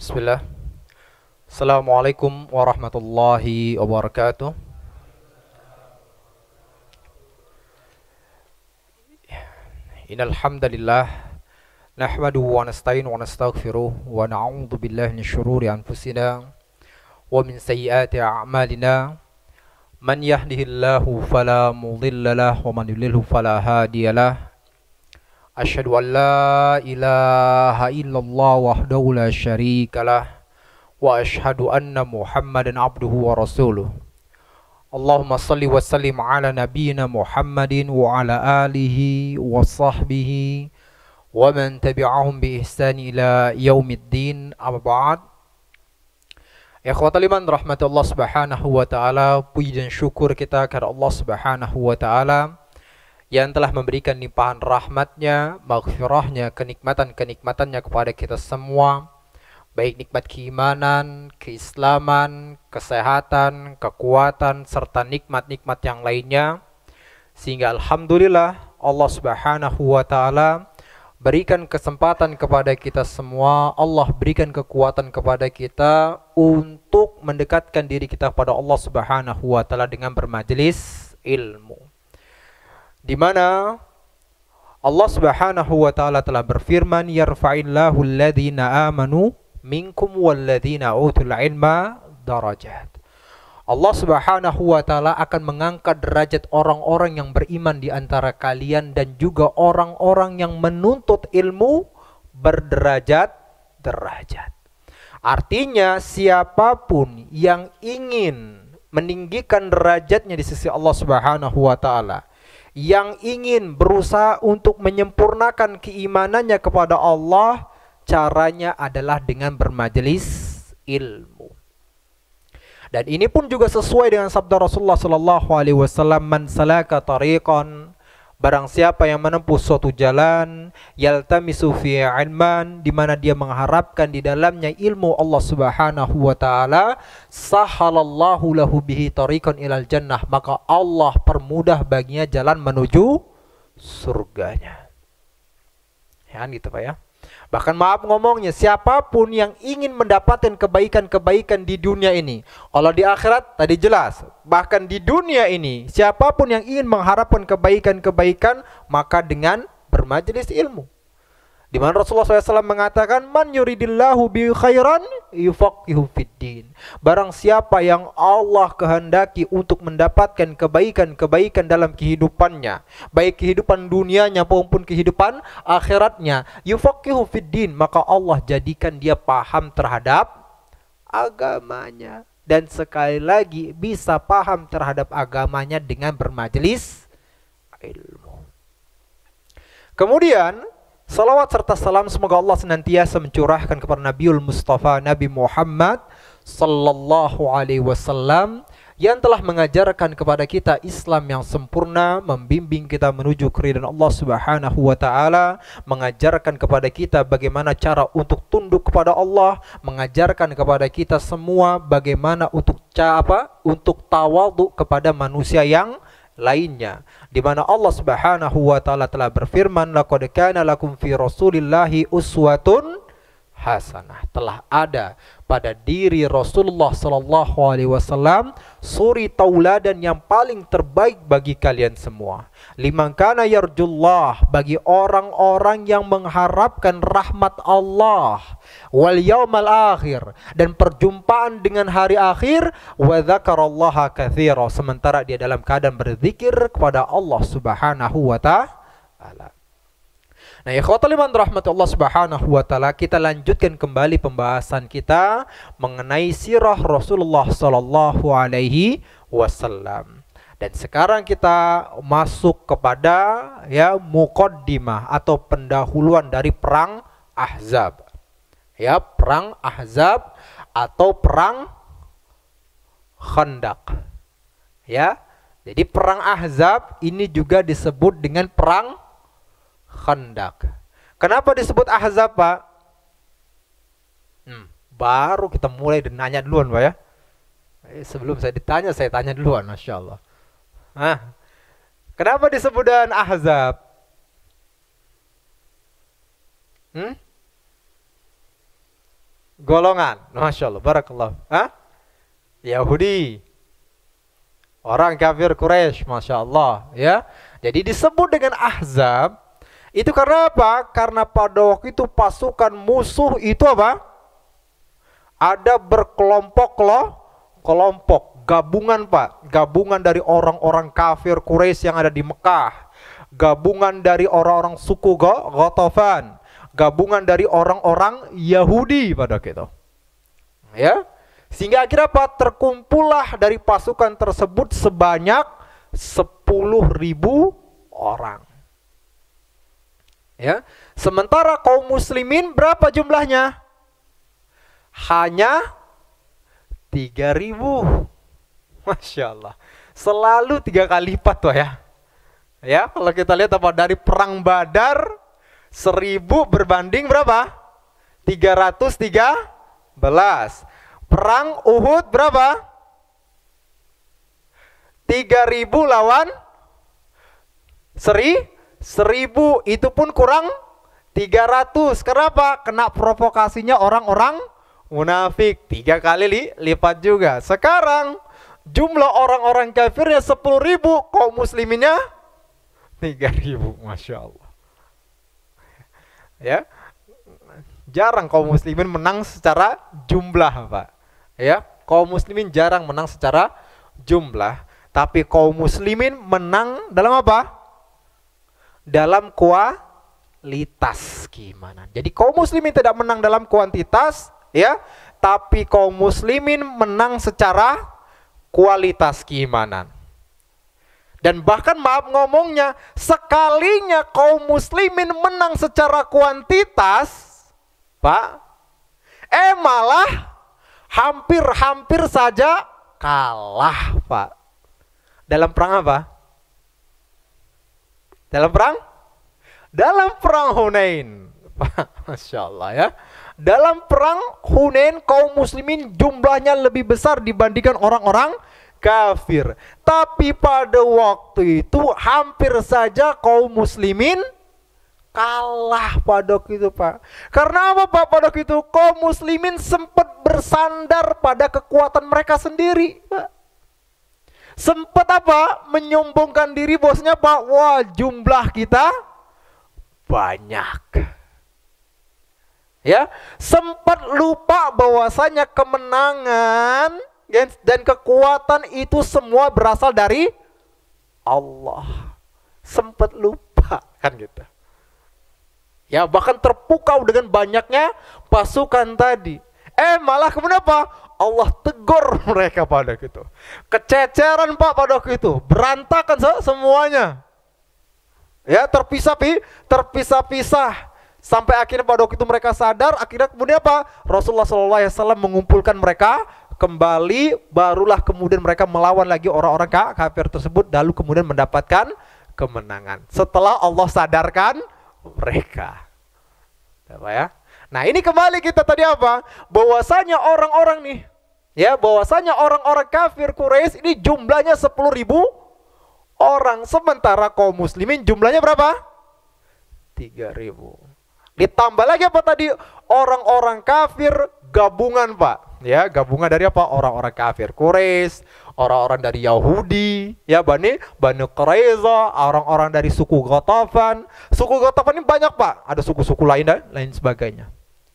Bismillah. Assalamualaikum warahmatullahi wabarakatuh. Innal hamdalillah nahmaduhu wa nasta'inu wa nastaghfiruh wa na'udzu billahi min syururi anfusina wa min sayyiati a'malina. Man yahdihillahu fala mudilla lahu wa man yudlilhu fala hadiyalah. Asyhadu an la ilaha illallah wahdahu la syarikalah wa asyhadu anna Muhammadan abduhu wa rasuluh. Allahumma salli wa sallim ala nabiyyina Muhammadin wa ala alihi wa sahbihi wa man tabi'ahum bi ihsan ila yaumiddin. Amma ba'd. Ikhwatal iman rahmati Allah Subhanahu wa taala, puji dan syukur kita kepada Allah Subhanahu wa taala yang telah memberikan limpahan rahmatnya, maghfirahnya, kenikmatan-kenikmatannya kepada kita semua, baik nikmat keimanan, keislaman, kesehatan, kekuatan, serta nikmat-nikmat yang lainnya, sehingga alhamdulillah Allah Subhanahu wa taala berikan kesempatan kepada kita semua, Allah berikan kekuatan kepada kita untuk mendekatkan diri kita pada Allah Subhanahu wa taala dengan bermajelis ilmu, di mana Allah Subhanahu wa taala telah berfirman, yarfa'illahu alladhina amanu minkum walladzina utul ilma darajat. Allah Subhanahu wa taala akan mengangkat derajat orang-orang yang beriman di antara kalian dan juga orang-orang yang menuntut ilmu berderajat-derajat. Artinya siapapun yang ingin meninggikan derajatnya di sisi Allah Subhanahu wa taala, yang ingin berusaha untuk menyempurnakan keimanannya kepada Allah, caranya adalah dengan bermajelis ilmu. Dan ini pun juga sesuai dengan sabda Rasulullah sallallahu alaihi wasallam, man salaka tariqan, barang siapa yang menempuh suatu jalan, yaltamisu fi ilman, di mana dia mengharapkan di dalamnya ilmu Allah Subhanahu wa taala, sahalallahu lahu bihi tariqan ilal jannah, maka Allah permudah baginya jalan menuju surganya. Ya, gitu Pak ya. Bahkan maaf ngomongnya, siapapun yang ingin mendapatkan kebaikan-kebaikan di dunia ini, kalau di akhirat tadi jelas, bahkan di dunia ini, siapapun yang ingin mengharapkan kebaikan-kebaikan, maka dengan bermajelis ilmu. Di mana Rasulullah SAW mengatakan, man yuridillahu bi khairan yufaqihu fiddin. Barang siapa yang Allah kehendaki untuk mendapatkan kebaikan-kebaikan dalam kehidupannya, baik kehidupan dunianya maupun kehidupan akhiratnya, yufaqihu fiddin, maka Allah jadikan dia paham terhadap agamanya. Dan sekali lagi, bisa paham terhadap agamanya dengan bermajelis ilmu. Kemudian salawat serta salam semoga Allah senantiasa mencurahkan kepada Nabiul Mustafa, Nabi Muhammad sallallahu alaihi wasallam, yang telah mengajarkan kepada kita Islam yang sempurna, membimbing kita menuju keridhaan Allah Subhanahu wa taala, mengajarkan kepada kita bagaimana cara untuk tunduk kepada Allah, mengajarkan kepada kita semua bagaimana untuk untuk tawadhu kepada manusia yang lainnya, di mana Allah Subhanahu wa taala telah berfirman, laqad kana lakum fi rasulillahi uswatun hasanah. Telah ada pada diri Rasulullah sallallahu alaihi wasallam suri tauladan yang paling terbaik bagi kalian semua. Liman kana yarjullah, bagi orang-orang yang mengharapkan rahmat Allah, wal yaumal akhir, dan perjumpaan dengan hari akhir, wa dzakarallaha katsira, sementara dia dalam keadaan berzikir kepada Allah Subhanahu wa taala. Nah, ikhwatul iman rahmatullah Subhanahu wa taala, kita lanjutkan kembali pembahasan kita mengenai sirah Rasulullah sallallahu alaihi wasallam. Dan sekarang kita masuk kepada muqaddimah atau pendahuluan dari perang Ahzab. Ya, perang Ahzab atau perang Khandaq. Ya. Jadi perang Ahzab ini juga disebut dengan perang Khandaq. Kenapa disebut Ahzab, Pak? Baru kita mulai dan nanya duluan, Pak ya. Sebelum saya ditanya, saya tanya duluan, Masya Allah. Kenapa disebut dengan Ahzab? golongan. Masya Allah, barakallah. Hah? Yahudi. Orang kafir Quraisy, Masya Allah. Ya. Jadi disebut dengan Ahzab. Itu karena apa? Karena pada waktu itu pasukan musuh itu apa? Ada berkelompok-kelompok. Gabungan Pak. Gabungan dari orang-orang kafir Quraisy yang ada di Mekah. Gabungan dari orang-orang suku Ghatafan. Gabungan dari orang-orang Yahudi pada gitu. Ya. Sehingga akhirnya apa? Terkumpullah dari pasukan tersebut sebanyak 10.000 orang. Ya. Sementara kaum muslimin berapa jumlahnya? Hanya 3.000. Masya Allah. Selalu 3 kali lipat tuh ya. Ya, kalau kita lihat apa dari perang Badar 1.000 berbanding berapa? 313. Perang Uhud berapa? 3.000 lawan 1.000. Itu pun kurang 300. Kenapa? Kena provokasinya orang-orang munafik. 3 kali lipat juga. Sekarang jumlah orang-orang kafirnya 10.000, kaum musliminnya 3.000. Masya Allah. Ya, jarang kaum muslimin menang secara jumlah, Pak. Ya, kaum muslimin jarang menang secara jumlah, tapi kaum muslimin menang dalam apa? Dalam kualitas. Gimana? Jadi kaum muslimin tidak menang dalam kuantitas, ya, tapi kaum muslimin menang secara kualitas keimanan. Dan bahkan maaf ngomongnya, sekalinya kaum muslimin menang secara kuantitas, Pak, malah hampir saja kalah, Pak. Dalam perang apa? Dalam perang Hunain. Pak, Masya Allah ya. Dalam perang Hunain kaum muslimin jumlahnya lebih besar dibandingkan orang-orang kafir. Tapi pada waktu itu hampir saja kaum muslimin kalah pada waktu itu, Pak. Karena apa, Pak? Pada waktu itu kaum muslimin sempat bersandar pada kekuatan mereka sendiri, Pak. Sempat apa? Menyombongkan diri bosnya, Pak. Wah, jumlah kita banyak. Ya, sempat lupa bahwasanya kemenangan dan kekuatan itu semua berasal dari Allah. Sempat lupa kan gitu. Ya, bahkan terpukau dengan banyaknya pasukan tadi. Malah kemudian apa? Allah tegur mereka pada itu. Kececeran, Pak, pada itu. Berantakan semuanya. Ya, terpisah-pisah. Sampai akhirnya pada waktu itu mereka sadar. Akhirnya kemudian apa? Rasulullah SAW mengumpulkan mereka kembali. Barulah kemudian mereka melawan lagi orang-orang kafir tersebut. Lalu kemudian mendapatkan kemenangan. Setelah Allah sadarkan mereka. Apa ya? Nah, ini kembali kita tadi apa? Bahwasanya orang-orang nih, ya, bahwasanya orang-orang kafir Quraisy ini jumlahnya 10.000 orang. Sementara kaum muslimin jumlahnya berapa? 3.000. Ditambah lagi apa tadi? Orang-orang kafir gabungan, Pak. Ya, gabungan dari apa? Orang-orang kafir Quraisy, orang-orang dari Yahudi, ya, Bani Quraiza, orang-orang dari suku Ghatafan. Suku Ghatafan ini banyak, Pak. Ada suku-suku lain dan lain sebagainya.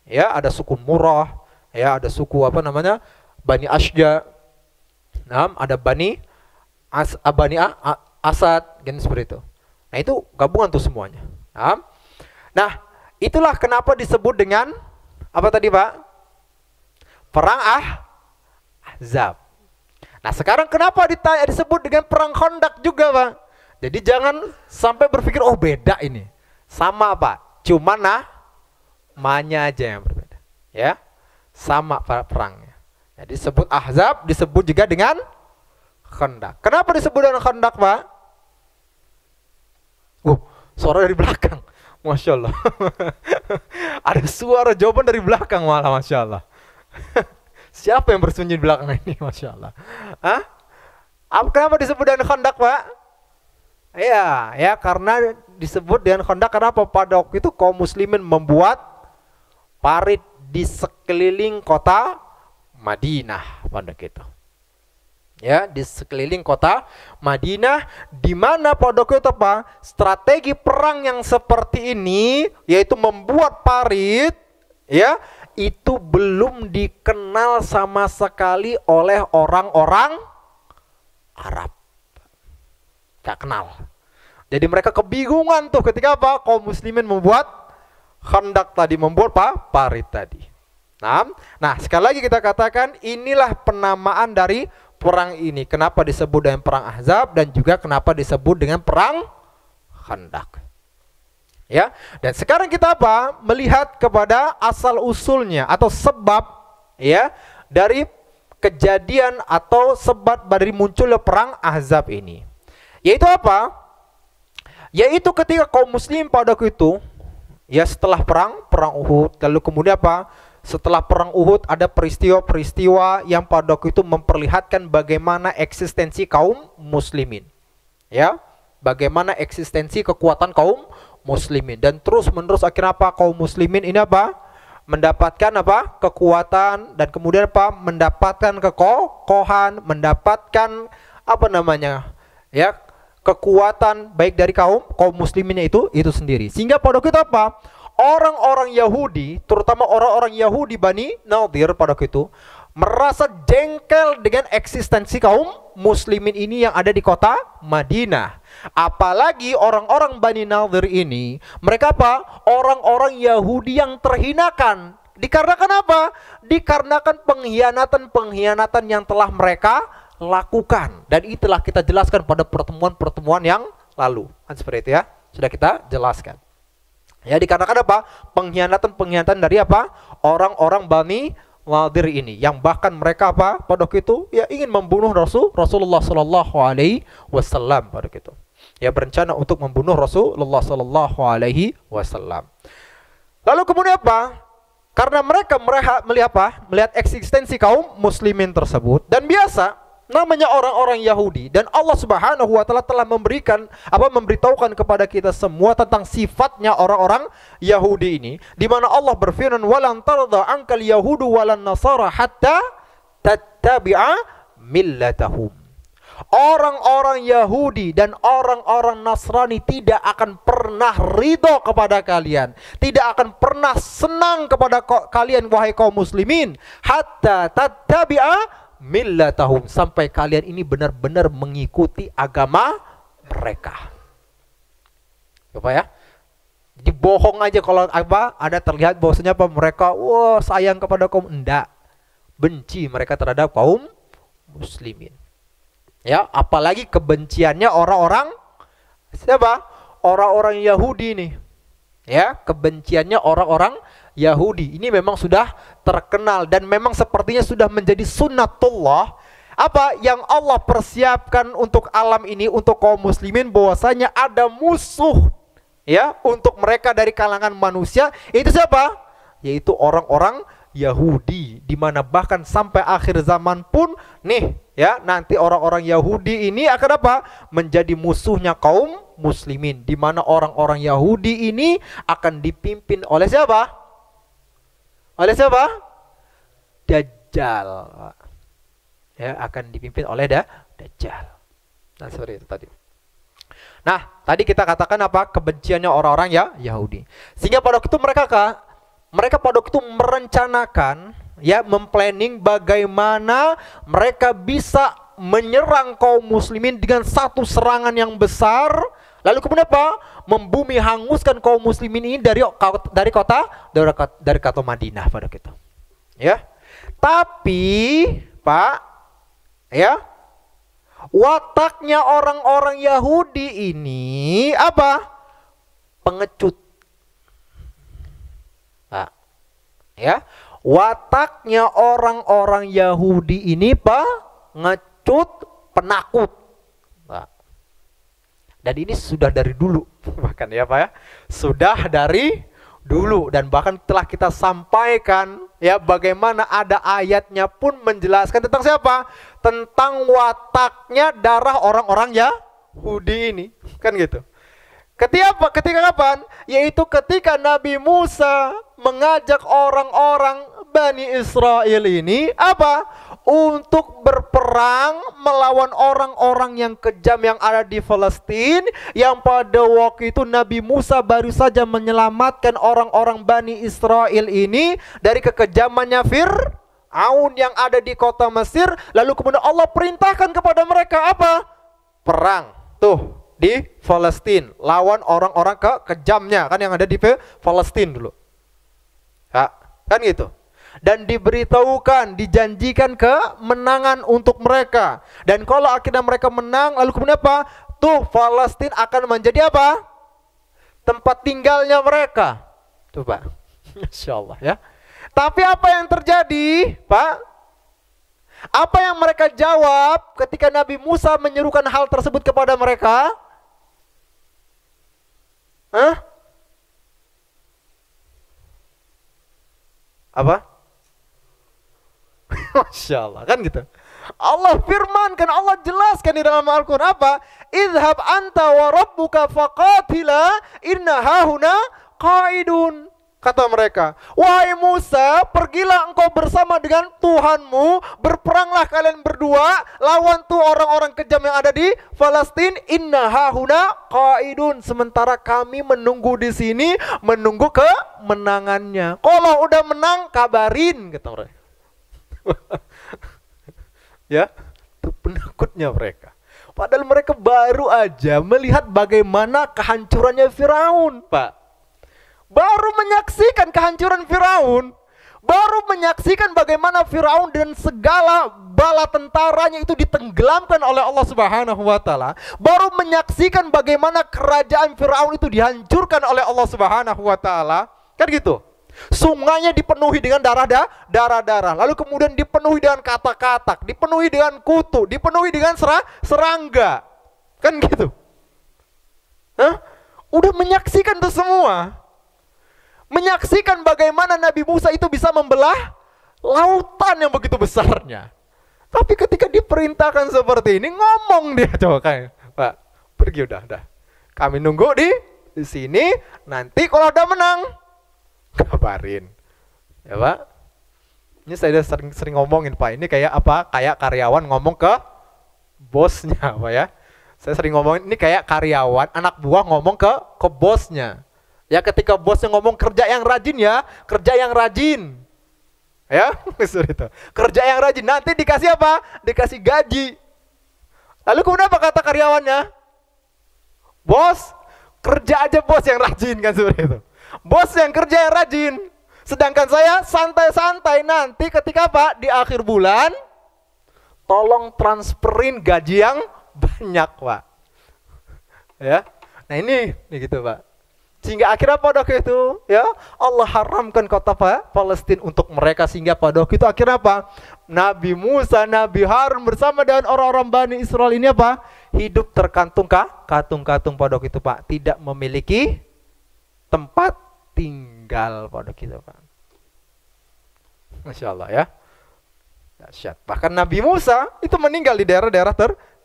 Ya, ada suku Murrah, ya, ada suku apa namanya? Bani Ashja. Nah, ada Bani Asad, kan seperti itu. Nah, itu gabungan tuh semuanya. Nah, itulah kenapa disebut dengan apa tadi, Pak? Perang Ahzab. Nah, sekarang kenapa disebut dengan perang Khandaq juga, Pak? Jadi jangan sampai berpikir oh beda ini. Sama, Pak. Cuma namanya aja yang berbeda. Ya. Sama perangnya. Jadi disebut Ahzab, disebut juga dengan Khandaq. Kenapa disebut dengan Khandaq, Pak? Suara dari belakang. Masya Allah. Ada suara jawaban dari belakang malah, Masya Allah. Siapa yang bersembunyi di belakang ini, Masya Allah. Kenapa disebut dengan Khandaq, Pak? Ya, karena disebut dengan Khandaq karena apa? Pada waktu itu kaum muslimin membuat parit di sekeliling kota Madinah pada gitu. Ya, di sekeliling kota Madinah, di mana pada itu apa? Strategi perang yang seperti ini, yaitu membuat parit, ya, itu belum dikenal sama sekali oleh orang-orang Arab. Gak kenal. Jadi mereka kebingungan tuh ketika apa? Kaum muslimin membuat khandak tadi, membuat apa? Parit tadi. Nah, sekali lagi kita katakan inilah penamaan dari perang ini. Kenapa disebut dengan perang Ahzab dan juga kenapa disebut dengan perang Khandak. Ya, dan sekarang kita apa? Melihat kepada asal usulnya atau sebab, ya, dari kejadian atau sebab dari munculnya perang Ahzab ini. Yaitu apa? Yaitu ketika kaum muslim pada waktu itu, ya, setelah perang Uhud, lalu kemudian apa? Setelah perang Uhud ada peristiwa-peristiwa yang pada waktu itu memperlihatkan bagaimana eksistensi kaum muslimin. Ya, bagaimana eksistensi kekuatan kaum muslimin, dan terus-menerus akhirnya apa? Kaum muslimin ini apa? Mendapatkan apa? Kekuatan, dan kemudian apa? Mendapatkan kekokohan, mendapatkan apa namanya? Ya, kekuatan baik dari kaum musliminnya itu sendiri. Sehingga pada waktu itu apa? Orang-orang Yahudi, terutama orang-orang Yahudi Bani Nadir pada waktu itu, merasa jengkel dengan eksistensi kaum muslimin ini yang ada di kota Madinah. Apalagi orang-orang Bani Nadir ini, mereka apa? Orang-orang Yahudi yang terhinakan. Dikarenakan apa? Dikarenakan pengkhianatan-pengkhianatan yang telah mereka lakukan. Dan itulah kita jelaskan pada pertemuan-pertemuan yang lalu. Kan seperti itu ya, sudah kita jelaskan. Ya, dikarenakan apa? Pengkhianatan-pengkhianatan dari apa? Orang-orang Bani Nadir ini, yang bahkan mereka apa? Pada waktu itu ya ingin membunuh Rasulullah Sallallahu Alaihi Wasallam pada waktu itu. Ya, berencana untuk membunuh Rasulullah Sallallahu Alaihi Wasallam. Lalu kemudian apa? Karena mereka melihat apa? Melihat eksistensi kaum muslimin tersebut, dan biasa namanya orang-orang Yahudi, dan Allah Subhanahu wa taala telah memberitahukan kepada kita semua tentang sifatnya orang-orang Yahudi ini, di mana Allah berfirman, "Walan tarda ankal yahudu walan nasara hatta tattabi'a millatahum." Orang-orang Yahudi dan orang-orang Nasrani tidak akan pernah ridho kepada kalian, tidak akan pernah senang kepada kalian wahai kaum muslimin, hatta tattabi'a millatahum, sampai kalian ini benar-benar mengikuti agama mereka. Coba ya, dibohong aja kalau apa ada terlihat bahwasanya apa mereka sayang kepada kaum, enggak, benci mereka terhadap kaum muslimin. Ya, apalagi kebenciannya orang-orang siapa? Orang-orang Yahudi nih. Ya, kebenciannya orang-orang Yahudi ini memang sudah terkenal, dan memang sepertinya sudah menjadi sunnatullah apa yang Allah persiapkan untuk alam ini, untuk kaum muslimin, bahwasanya ada musuh ya untuk mereka dari kalangan manusia. Itu siapa? Yaitu orang-orang Yahudi, di mana bahkan sampai akhir zaman pun nih ya, nanti orang-orang Yahudi ini akan apa? Menjadi musuhnya kaum muslimin, di mana orang-orang Yahudi ini akan dipimpin oleh siapa? Oleh siapa? Dajjal. Ya, akan dipimpin oleh Dajjal. Nah, seperti itu tadi. Nah, tadi kita katakan apa? Kebenciannya orang-orang ya Yahudi. Sehingga pada waktu itu mereka pada waktu itu merencanakan ya, memplanning bagaimana mereka bisa menyerang kaum muslimin dengan satu serangan yang besar. Lalu kemudian apa? Membumi hanguskan kaum muslimin ini dari kota Madinah pada kita. Ya. Tapi, Pak, ya, wataknya orang-orang Yahudi ini apa? Pengecut. Pak. Ya. Wataknya orang-orang Yahudi ini pengecut, penakut. Dan ini sudah dari dulu, bahkan ya Pak ya, sudah dari dulu, dan bahkan telah kita sampaikan ya, bagaimana ada ayatnya pun menjelaskan tentang siapa? Tentang wataknya darah orang-orang Yahudi ini, kan gitu. Ketika kapan? Yaitu ketika Nabi Musa mengajak orang-orang Bani Israel ini apa? Untuk berperang melawan orang-orang yang kejam yang ada di Palestina, yang pada waktu itu Nabi Musa baru saja menyelamatkan orang-orang Bani Israel ini dari kekejamannya Fir'aun yang ada di kota Mesir. Lalu kemudian Allah perintahkan kepada mereka apa? Perang tuh di Palestina lawan orang-orang kejamnya kan yang ada di Palestina dulu. Ya, kan gitu. Dan diberitahukan, dijanjikan kemenangan untuk mereka. Dan kalau akhirnya mereka menang, lalu kemudian apa? Tuh Palestina akan menjadi apa? Tempat tinggalnya mereka. Tuh Pak, Masya Allah ya. Tapi apa yang terjadi Pak? Apa yang mereka jawab ketika Nabi Musa menyerukan hal tersebut kepada mereka? Hah? Apa? Masya Allah, kan gitu. Allah firmankan, Allah jelaskan di dalam Al-Quran apa? Idhab anta wa rabbuka faqatila inna hahuna qaidun. Kata mereka, wahai Musa, pergilah engkau bersama dengan Tuhanmu, berperanglah kalian berdua, lawan tuh orang-orang kejam yang ada di Palestina. Inna hahuna qaidun. Sementara kami menunggu di sini, menunggu kemenangannya. Kalau udah menang, kabarin, kata mereka. Ya, itu penakutnya mereka. Padahal mereka baru aja melihat bagaimana kehancurannya Firaun, Pak. Baru menyaksikan kehancuran Firaun, baru menyaksikan bagaimana Firaun dan segala bala tentaranya itu ditenggelamkan oleh Allah Subhanahu wa taala. Baru menyaksikan bagaimana kerajaan Firaun itu dihancurkan oleh Allah Subhanahu wa taala. Kan gitu. Sungainya dipenuhi dengan darah-darah. Lalu kemudian dipenuhi dengan katak-katak, dipenuhi dengan kutu, dipenuhi dengan serangga. Kan gitu. Hah? Udah menyaksikan itu semua. Menyaksikan bagaimana Nabi Musa itu bisa membelah lautan yang begitu besarnya. Tapi ketika diperintahkan seperti ini, ngomong dia coba kayak, Pak, pergi udah. Kami nunggu di sini, nanti kalau udah menang, kabarin. Ya Pak. Ini saya udah sering ngomongin Pak, ini kayak apa? Kayak karyawan ngomong ke bosnya Pak ya. Saya sering ngomongin, ini kayak karyawan, anak buah ngomong ke bosnya. Ya ketika bosnya ngomong kerja yang rajin ya, kerja yang rajin. Ya, itu. Kerja yang rajin, nanti dikasih apa? Dikasih gaji. Lalu kemudian apa kata karyawannya? Bos, kerja aja bos yang rajin kan seperti itu. Bos yang kerja yang rajin. Sedangkan saya santai-santai, nanti ketika apa? Di akhir bulan, tolong transferin gaji yang banyak Pak. Ya, nah ini gitu Pak. Sehingga akhirnya pada waktu itu ya Allah haramkan kota Palestina untuk mereka, sehingga pada waktu itu akhirnya apa? Nabi Musa, Nabi Harun bersama dengan orang-orang Bani Israel ini apa? Hidup terkatung-katung pada waktu itu Pak, tidak memiliki tempat tinggal pada waktu itu Pak. Masya Allah ya. Dahsyat. Bahkan Nabi Musa itu meninggal di daerah-daerah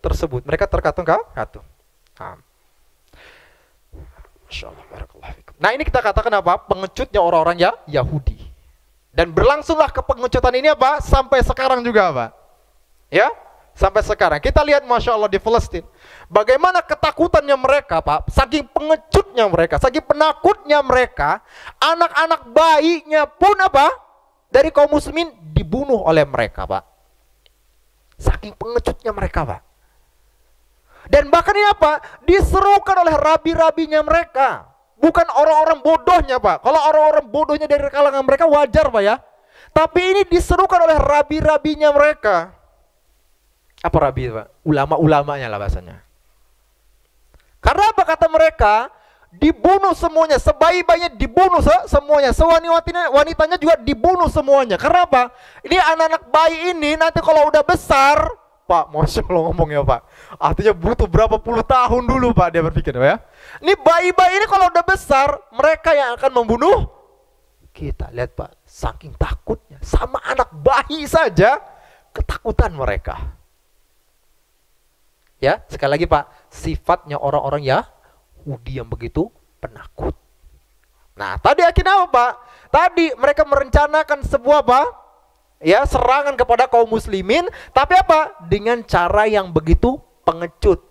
tersebut. Mereka terkatung-katung. Nah ini kita katakan apa? Pengecutnya orang-orang ya Yahudi. Dan berlangsunglah kepengecutan ini apa? Sampai sekarang juga Pak. Ya, sampai sekarang. Kita lihat Masya Allah di Palestina. Bagaimana ketakutannya mereka Pak. Saking pengecutnya mereka, saking penakutnya mereka, anak-anak bayinya pun apa? Dari kaum muslimin dibunuh oleh mereka Pak. Saking pengecutnya mereka Pak. Dan bahkan ini apa? Diserukan oleh rabi-rabinya mereka. Bukan orang-orang bodohnya Pak. Kalau orang-orang bodohnya dari kalangan mereka wajar Pak ya. Tapi ini diserukan oleh rabi-rabinya mereka. Apa rabi Pak? Ulama-ulamanya lah bahasanya. Karena apa kata mereka? Dibunuh semuanya. Sebayi-bayinya dibunuh semuanya. Wanitanya juga dibunuh semuanya. Karena apa? Ini anak-anak bayi ini nanti kalau udah besar, Pak, Masya Allah ngomongnya Pak, artinya butuh berapa puluh tahun dulu Pak dia berpikir Pak ya. Ini bayi-bayi ini kalau udah besar, mereka yang akan membunuh kita. Lihat Pak, saking takutnya, sama anak bayi saja ketakutan mereka. Ya, sekali lagi Pak, sifatnya orang-orang ya Yahudi yang begitu penakut. Nah, tadi akhirnya apa, Pak? Tadi mereka merencanakan sebuah apa? Ya, serangan kepada kaum muslimin, tapi apa? Dengan cara yang begitu pengecut.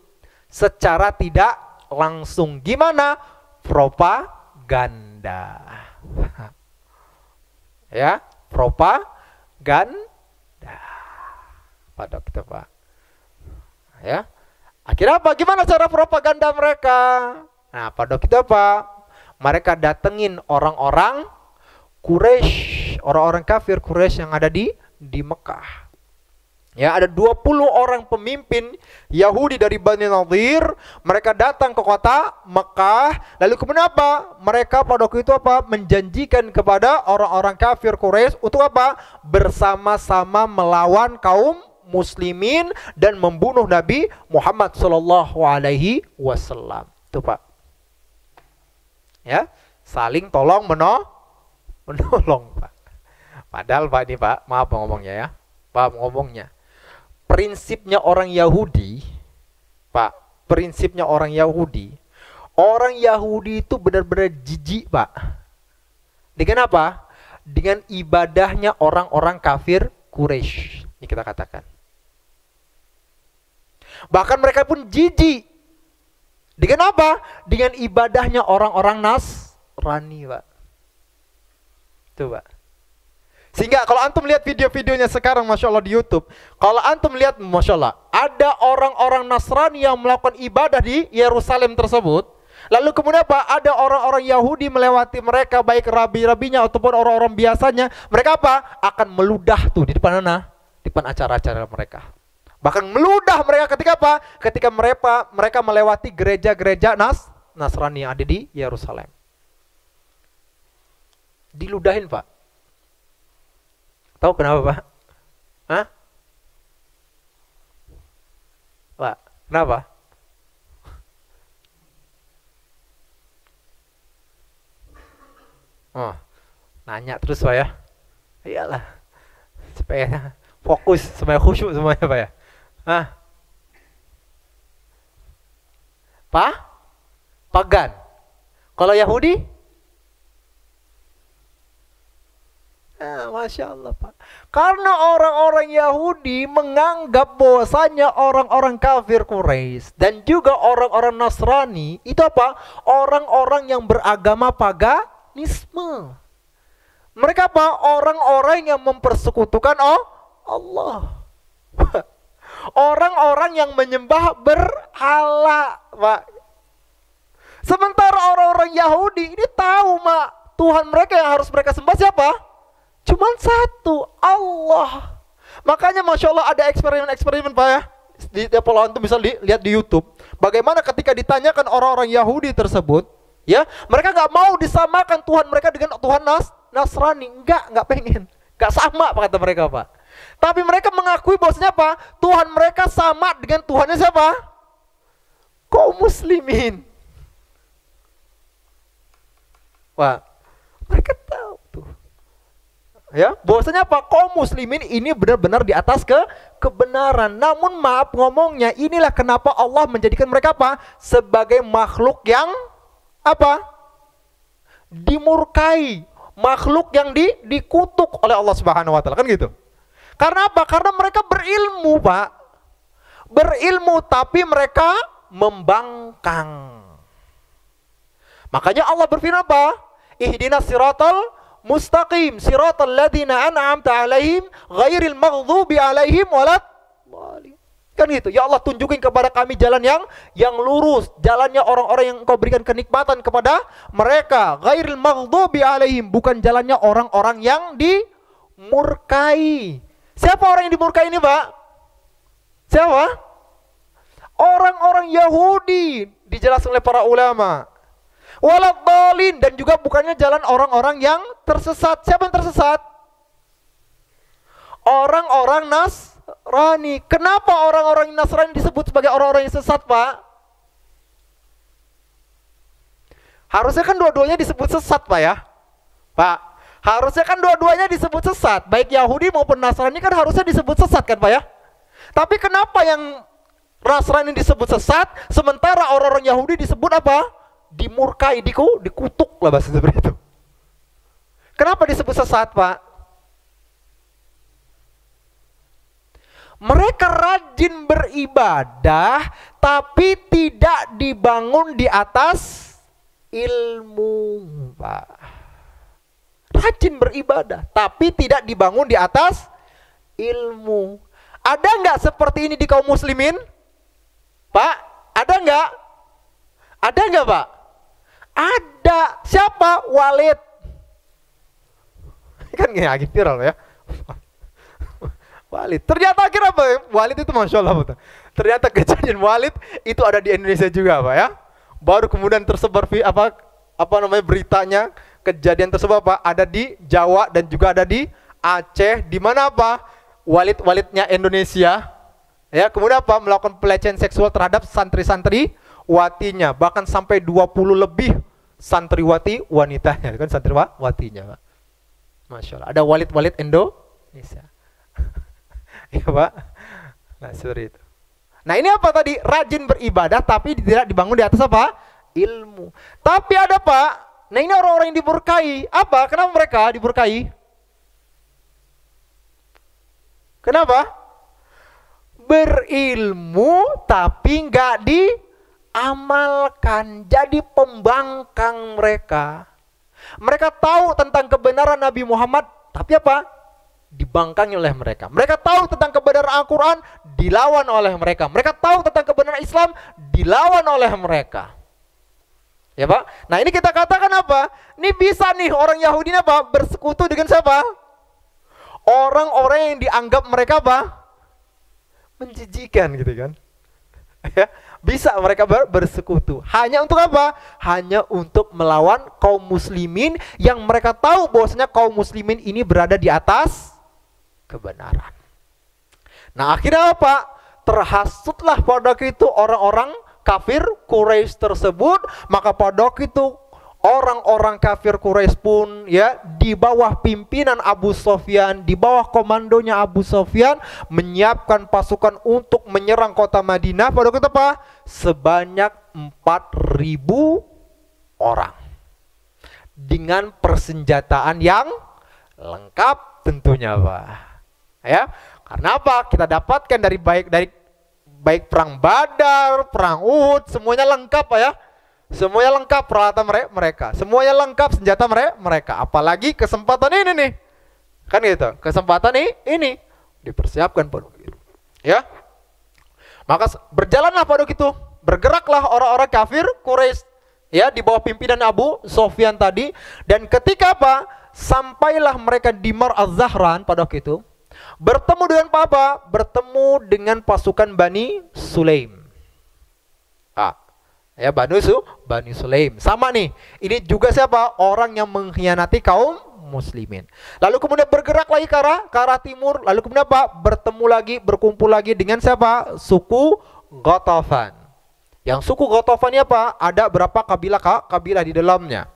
Secara tidak langsung. Gimana? Propaganda. Ya, propaganda. Pada kita, Pak. Ya. Akhirnya apa? Gimana cara propaganda mereka? Nah, pada kita, Pak, mereka datengin orang-orang Quraisy, orang-orang kafir Quraisy yang ada di Mekah. Ya, ada 20 orang pemimpin Yahudi dari Bani Nadir. Mereka datang ke kota Mekah. Lalu kemudian apa? Mereka pada waktu itu apa? Menjanjikan kepada orang-orang kafir Quraisy untuk apa? Bersama-sama melawan kaum muslimin dan membunuh Nabi Muhammad sallallahu alaihi wasallam. Itu, Pak. Ya, saling tolong menolong, Pak. Padahal, Pak, ini, Pak, maaf ngomongnya ya. Pak, ngomongnya. Prinsipnya orang Yahudi, Pak, prinsipnya orang Yahudi itu benar-benar jijik, Pak. Dengan apa? Dengan ibadahnya orang-orang kafir Quraisy. Ini kita katakan. Bahkan mereka pun jijik. Dengan apa? Dengan ibadahnya orang-orang Nasrani, Pak. Tuh, Pak. Sehingga kalau antum lihat video-videonya sekarang, Masya Allah, di YouTube, kalau antum lihat, Masya Allah, ada orang-orang Nasrani yang melakukan ibadah di Yerusalem tersebut. Lalu kemudian apa? Ada orang-orang Yahudi melewati mereka, baik rabi-rabinya ataupun orang-orang biasanya. Mereka apa? Akan meludah tuh di depan mana? Di depan acara-acara mereka. Bahkan meludah mereka ketika apa? Ketika mereka melewati gereja-gereja Nasrani yang ada di Yerusalem. Diludahin, Pak. Tahu kenapa, Pak? Hah? Pak, kenapa? Oh, nanya terus, Pak, ya? Iyalah. Supaya fokus, supaya khusyuk semuanya, Pak, ya? Hah? Pak? Pagan. Kalau Yahudi? Masya Allah, Pak. Karena orang-orang Yahudi menganggap bahwasanya orang-orang kafir Quraisy dan juga orang-orang Nasrani itu apa? Orang-orang yang beragama paganisme. Mereka apa? Orang-orang yang mempersekutukan Allah. Orang-orang yang menyembah berhala, Pak. Sementara orang-orang Yahudi ini tahu, Mak, Tuhan mereka yang harus mereka sembah siapa? Cuman satu, Allah. Makanya Masya Allah ada eksperimen-eksperimen, Pak, ya. Kalau antum bisa lihat di YouTube, bagaimana ketika ditanyakan orang-orang Yahudi tersebut, ya, mereka nggak mau disamakan Tuhan mereka dengan Tuhan Nasrani. Nggak pengen. Nggak sama, kata mereka, Pak. Tapi mereka mengakui bahwasanya apa? Tuhan mereka sama dengan Tuhannya siapa? Kaum muslimin. Wah, mereka tahu tuh. Ya, bahwasanya apa? Kaum muslimin ini benar-benar di atas kebenaran. Namun maaf ngomongnya, inilah kenapa Allah menjadikan mereka apa? Sebagai makhluk yang apa? Dimurkai, makhluk yang dikutuk oleh Allah Subhanahu wa taala, kan gitu. Karena apa? Karena mereka berilmu, Pak. Berilmu tapi mereka membangkang. Makanya Allah berfirman apa? Ihdinas siratal mustaqim, siratal ladzina an'amta 'alaihim ghairil maghdubi 'alaihim waladdallin. Kan gitu. Ya Allah, tunjukin kepada kami jalan yang lurus, jalannya orang-orang yang Engkau berikan kenikmatan kepada mereka. Ghairil maghdubi 'alaihim, bukan jalannya orang-orang yang dimurkai. Siapa orang yang dimurkai ini, Pak? Siapa? Orang-orang Yahudi, dijelaskan oleh para ulama. Waladdallin, dan juga bukannya jalan orang-orang yang tersesat. Siapa yang tersesat? Orang-orang Nasrani. Kenapa orang-orang Nasrani disebut sebagai orang-orang yang sesat, Pak? Harusnya kan dua-duanya disebut sesat, Pak, ya? Pak, harusnya kan dua-duanya disebut sesat. Baik Yahudi maupun Nasrani kan harusnya disebut sesat, kan, Pak, ya? Tapi kenapa yang Nasrani disebut sesat, sementara orang-orang Yahudi disebut apa? dimurkai, dikutuk lah bahasa seperti itu. Kenapa disebut sesat, Pak? Mereka rajin beribadah tapi tidak dibangun di atas ilmu, Pak. Rajin beribadah tapi tidak dibangun di atas ilmu. Ada nggak seperti ini di kaum muslimin? Pak, ada nggak? Ada nggak, Pak? Ada. Siapa? Walid. Kan lagi viral ya. Walid. Ternyata akhirnya apa? Walid itu Masya Allah, betul. Ternyata kejadian Walid itu ada di Indonesia juga, Pak ya. Baru kemudian tersebar apa namanya beritanya, kejadian tersebut apa? Ada di Jawa dan juga ada di Aceh. Di mana apa? Walidnya Indonesia. Ya, kemudian apa? Melakukan pelecehan seksual terhadap santri-santri watinya, bahkan sampai 20 lebih santriwati wanitanya, kan santriwatinya, Pak. Masya Allah. Ada walid Indonesia. Ya, Pak. Nah, seperti itu. Nah, ini apa tadi? Rajin beribadah tapi tidak dibangun di atas apa? Ilmu. Tapi ada, Pak. Nah, ini orang-orang yang diberkahi. Apa? Kenapa mereka diberkahi? Kenapa? Berilmu tapi nggak diamalkan, jadi pembangkang mereka. Mereka tahu tentang kebenaran Nabi Muhammad, tapi apa? Dibangkangi oleh mereka. Mereka tahu tentang kebenaran Al-Quran, dilawan oleh mereka. Mereka tahu tentang kebenaran Islam, dilawan oleh mereka. Ya, Pak? Nah, ini kita katakan apa? Ini bisa nih orang Yahudi apa? Bersekutu dengan siapa? Orang-orang yang dianggap mereka apa? Menjijikan gitu kan. Ya, bisa mereka bersekutu. Hanya untuk apa? Hanya untuk melawan kaum muslimin yang mereka tahu bahwasanya kaum muslimin ini berada di atas kebenaran. Nah, akhirnya apa? Terhasutlah pada itu orang-orang kafir Quraisy tersebut. Maka pada itu orang-orang kafir Quraisy pun ya di bawah pimpinan Abu Sofyan, di bawah komandonya Abu Sofyan menyiapkan pasukan untuk menyerang kota Madinah. Pada waktu itu apa? Sebanyak 4.000 orang dengan persenjataan yang lengkap tentunya, Pak. Ya, karena apa? Kita dapatkan dari baik perang Badar, perang Uhud, semuanya lengkap, Pak ya. Semuanya lengkap peralatan mereka, semuanya lengkap senjata mereka. Apalagi kesempatan ini nih, kan gitu. Kesempatan ini dipersiapkan pada gitu. Ya, maka berjalanlah pada gitu, bergeraklah orang-orang kafir Quraisy, ya di bawah pimpinan Abu Sofyan tadi. Dan ketika apa? Sampailah mereka di Mar Az-Zahran pada waktu itu, bertemu dengan apa? Bertemu dengan pasukan Bani Sulaim. Ya, Bani Sulaim. Sama nih. Ini juga siapa? Orang yang mengkhianati kaum muslimin. Lalu kemudian bergerak lagi ke arah timur. Lalu kemudian apa? Bertemu lagi, berkumpul lagi dengan siapa? Suku Ghatafan. Yang suku Ghatafan ini apa? Ada berapa kabilah di dalamnya.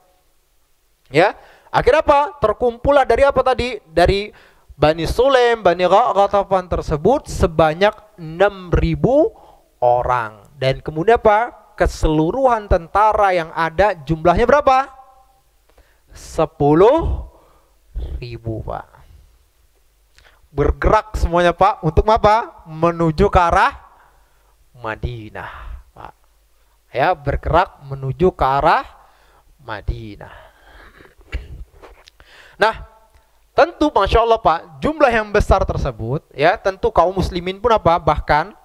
Ya. Akhirnya apa? Terkumpullah dari apa tadi? Dari Bani Sulaim, Bani Ghatafan tersebut sebanyak 6.000 orang. Dan kemudian apa? Keseluruhan tentara yang ada jumlahnya berapa? 10.000, Pak. Bergerak semuanya, Pak. Untuk apa? Menuju ke arah Madinah, Pak. Ya, bergerak menuju ke arah Madinah. Nah, tentu Masya Allah, Pak, jumlah yang besar tersebut, ya tentu kaum muslimin pun apa? Bahkan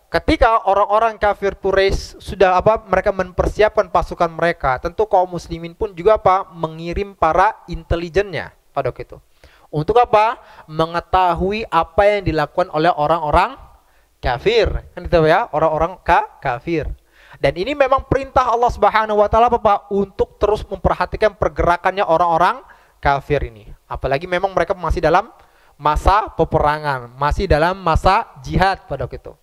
ketika orang-orang kafir Quraisy sudah apa? Mereka mempersiapkan pasukan mereka. Tentu kaum muslimin pun juga apa? Mengirim para intelijennya pada waktu itu. Untuk apa? Mengetahui apa yang dilakukan oleh orang-orang kafir. Kan itu ya, orang-orang kafir. Dan ini memang perintah Allah Subhanahu wa taala Bapak untuk terus memperhatikan pergerakannya orang-orang kafir ini. Apalagi memang mereka masih dalam masa peperangan, masih dalam masa jihad pada waktu itu.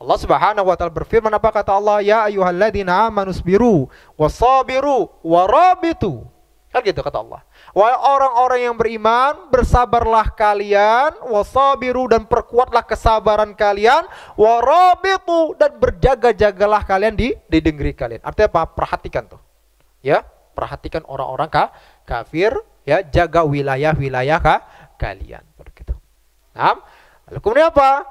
Allah Subhanahu wa taala berfirman, apa kata Allah? Ya ayyuhalladzina amanu sabiru wasabiru warabitu. Kan gitu kata Allah. Wahai orang-orang yang beriman, bersabarlah kalian, wasabiru, dan perkuatlah kesabaran kalian, warabitu, dan berjaga-jagalah kalian di negeri kalian. Artinya apa? Perhatikan tuh. Ya, perhatikan orang-orang kafir, ya, jaga wilayah-wilayah kalian. Begitu. Nah, lalu kemudian apa?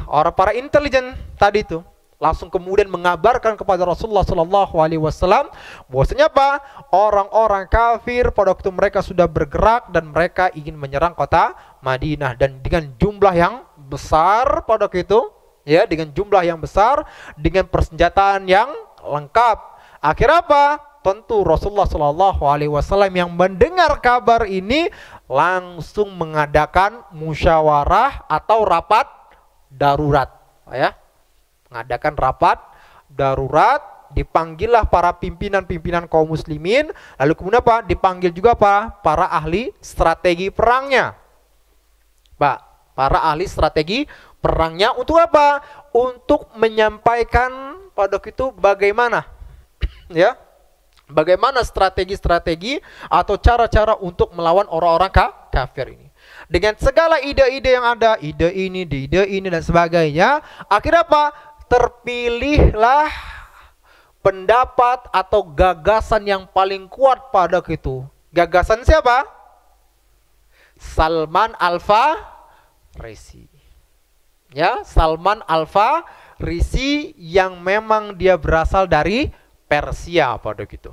Orang para intelijen tadi tuh langsung kemudian mengabarkan kepada Rasulullah Shallallahu Alaihi Wasallam bahwasanya apa? Orang-orang kafir pada waktu mereka sudah bergerak dan mereka ingin menyerang kota Madinah, dan dengan jumlah yang besar pada waktu itu, ya, dengan jumlah yang besar, dengan persenjataan yang lengkap. Akhirnya apa? Tentu Rasulullah Shallallahu Alaihi Wasallam yang mendengar kabar ini langsung mengadakan musyawarah atau rapat darurat, ya. Mengadakan rapat darurat, dipanggillah para pimpinan-pimpinan kaum muslimin, lalu kemudian apa? Dipanggil juga para ahli strategi perangnya. Para ahli strategi perangnya untuk apa? Untuk menyampaikan pada itu bagaimana ya? Bagaimana strategi-strategi atau cara-cara untuk melawan orang-orang kafir ini. Dengan segala ide-ide yang ada, ide ini dan sebagainya, akhirnya apa? Terpilihlah pendapat atau gagasan yang paling kuat pada itu. Gagasan siapa? Salman Al-Farisi. Ya, Salman Al-Farisi yang memang dia berasal dari Persia pada gitu.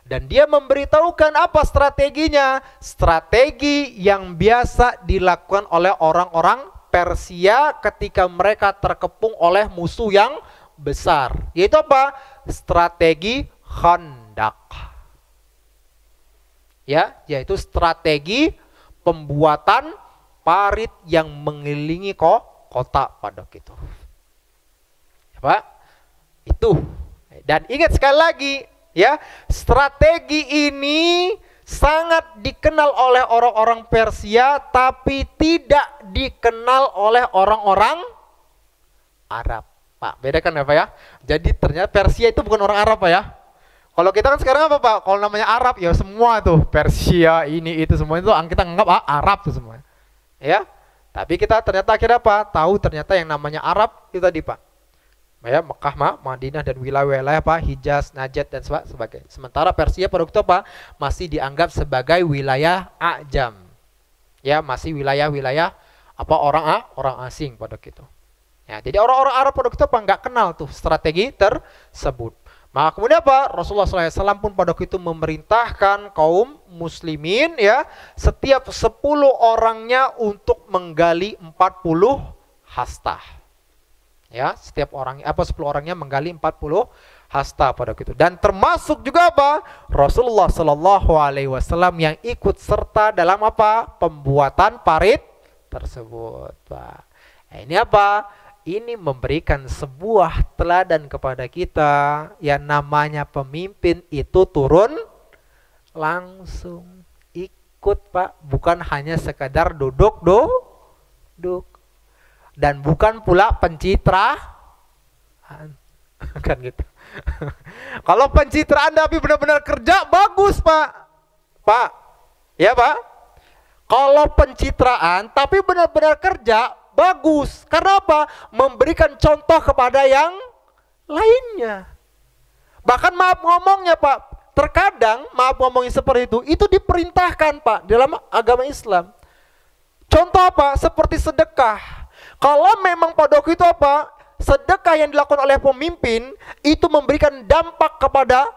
Dan dia memberitahukan apa strateginya? Strategi yang biasa dilakukan oleh orang-orang Persia ketika mereka terkepung oleh musuh yang besar. Yaitu apa? Strategi Khandaq. Ya, yaitu strategi pembuatan parit yang mengelilingi kota pada itu. Ya, Pak? Itu. Dan ingat sekali lagi, ya, strategi ini sangat dikenal oleh orang-orang Persia, tapi tidak dikenal oleh orang-orang Arab. Pak, beda kan ya Pak ya? Jadi ternyata Persia itu bukan orang Arab Pak ya? Kalau kita kan sekarang apa Pak? Kalau namanya Arab ya semua tuh Persia ini itu semua itu kita anggap Arab tuh semua. Ya, tapi kita ternyata akhirnya apa? Tahu ternyata yang namanya Arab itu tadi Pak. Ya, Mekah, Madinah dan wilayah-wilayah apa? Hijaz, Najd dan sebagainya. Sementara Persia pada waktu apa? Masih dianggap sebagai wilayah Ajam. Ya, masih wilayah-wilayah apa orang asing pada gitu. Ya, jadi orang-orang Arab pada waktu apa? Nggak kenal tuh strategi tersebut. Maka kemudian apa? Rasulullah SAW pun pada waktu itu memerintahkan kaum muslimin, ya, setiap 10 orangnya untuk menggali 40 hasta. Ya, setiap orang 10 orangnya menggali 40 hasta pada waktu itu. Dan termasuk juga apa? Rasulullah Shallallahu Alaihi Wasallam yang ikut serta dalam apa? Pembuatan parit tersebut, Pak. Ini apa? Ini memberikan sebuah teladan kepada kita yang namanya pemimpin itu turun langsung, ikut Pak, bukan hanya sekadar duduk. Dan bukan pula pencitraan. Kan gitu. Kalau pencitraan tapi benar-benar kerja, bagus Pak. Pak, ya Pak. Kalau pencitraan tapi benar-benar kerja, bagus. Karena apa? Memberikan contoh kepada yang lainnya. Bahkan maaf ngomongnya Pak, terkadang maaf ngomongnya seperti itu diperintahkan Pak dalam agama Islam. Contoh apa? Seperti sedekah. Kalau memang pada waktu itu apa? Sedekah yang dilakukan oleh pemimpin itu memberikan dampak kepada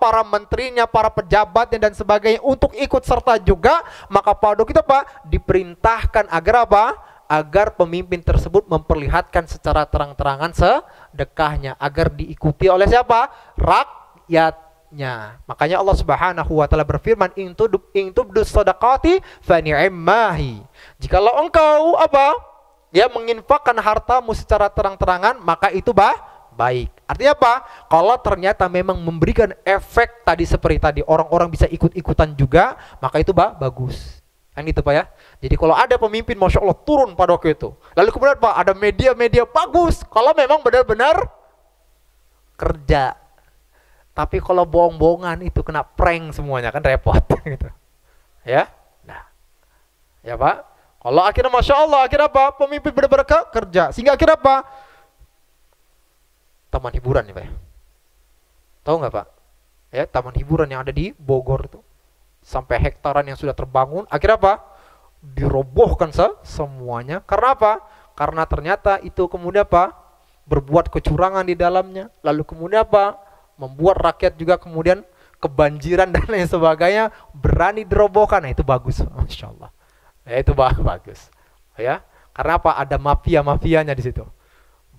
para menterinya, para pejabatnya dan sebagainya untuk ikut serta juga, maka pada waktu itu apa? Diperintahkan agar apa? Agar pemimpin tersebut memperlihatkan secara terang-terangan sedekahnya agar diikuti oleh siapa? Rakyatnya. Makanya Allah Subhanahu wa taala berfirman, "In tubdus shadaqati fa ni'mahi." Jikalau engkau apa? Ya, menginfakkan hartamu secara terang-terangan, maka itu baik. Artinya apa? Kalau ternyata memang memberikan efek tadi seperti tadi, orang-orang bisa ikut-ikutan juga, maka itu bagus. Kan gitu Pak ya. Jadi kalau ada pemimpin Masya Allah turun pada waktu itu, lalu kemudian Pak ada media-media bagus, kalau memang benar-benar kerja. Tapi kalau bohong-bohongan itu kena prank semuanya kan repot gitu. Ya. Nah. Ya Pak. Kalau akhirnya Masya Allah, akhirnya apa? Pemimpin benar-benar kerja. Sehingga akhirnya apa? Taman hiburan nih Pak ya. Tahu nggak Pak? Ya, taman hiburan yang ada di Bogor itu. Sampai hektaran yang sudah terbangun. Akhirnya apa? Dirobohkan semuanya. Karena apa? Karena ternyata itu kemudian apa? Berbuat kecurangan di dalamnya. Lalu kemudian apa? Membuat rakyat juga kemudian kebanjiran dan lain sebagainya. Berani dirobohkan. Nah, itu bagus. Masya Allah. Ya, itu bagus. Ya, karena apa? Ada mafia-mafianya di situ.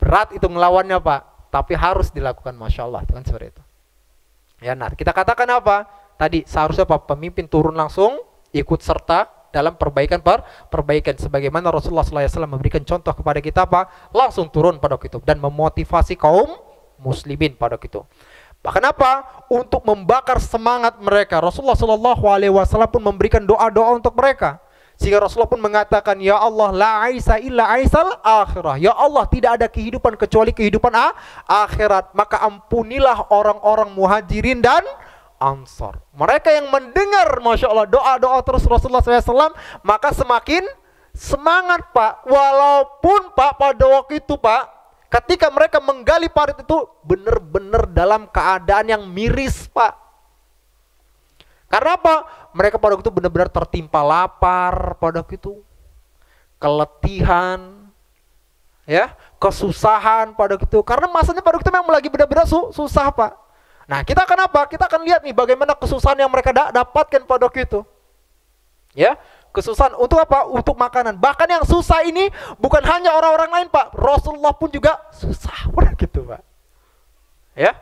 Berat itu ngelawannya Pak. Tapi harus dilakukan. Masya Allah. Kan seperti itu. Ya, nah kita katakan apa? Tadi seharusnya Pak pemimpin turun langsung ikut serta dalam perbaikan sebagaimana Rasulullah SAW memberikan contoh kepada kita apa? Langsung turun pada waktu itu dan memotivasi kaum muslimin pada waktu itu. Bahkan apa? Untuk membakar semangat mereka, Rasulullah SAW pun memberikan doa-doa untuk mereka. Sehingga Rasulullah pun mengatakan, ya Allah, la aisa illa aisal akhirah. Ya Allah, tidak ada kehidupan kecuali kehidupan akhirat. Maka ampunilah orang-orang muhajirin dan ansar. Mereka yang mendengar, Masya Allah, doa-doa terus Rasulullah SAW, maka semakin semangat Pak. Walaupun Pak pada waktu itu Pak, ketika mereka menggali parit itu benar-benar dalam keadaan yang miris Pak. Karena apa? Mereka pada waktu itu benar-benar tertimpa lapar pada waktu itu. Keletihan. Ya, kesusahan pada waktu itu. Karena masanya pada waktu itu memang lagi benar-benar susah Pak. Nah kita akan apa? Kita akan lihat nih bagaimana kesusahan yang mereka dapatkan pada waktu itu. Ya, kesusahan untuk apa? Untuk makanan. Bahkan yang susah ini bukan hanya orang-orang lain Pak. Rasulullah pun juga susah pada gitu Pak. Ya.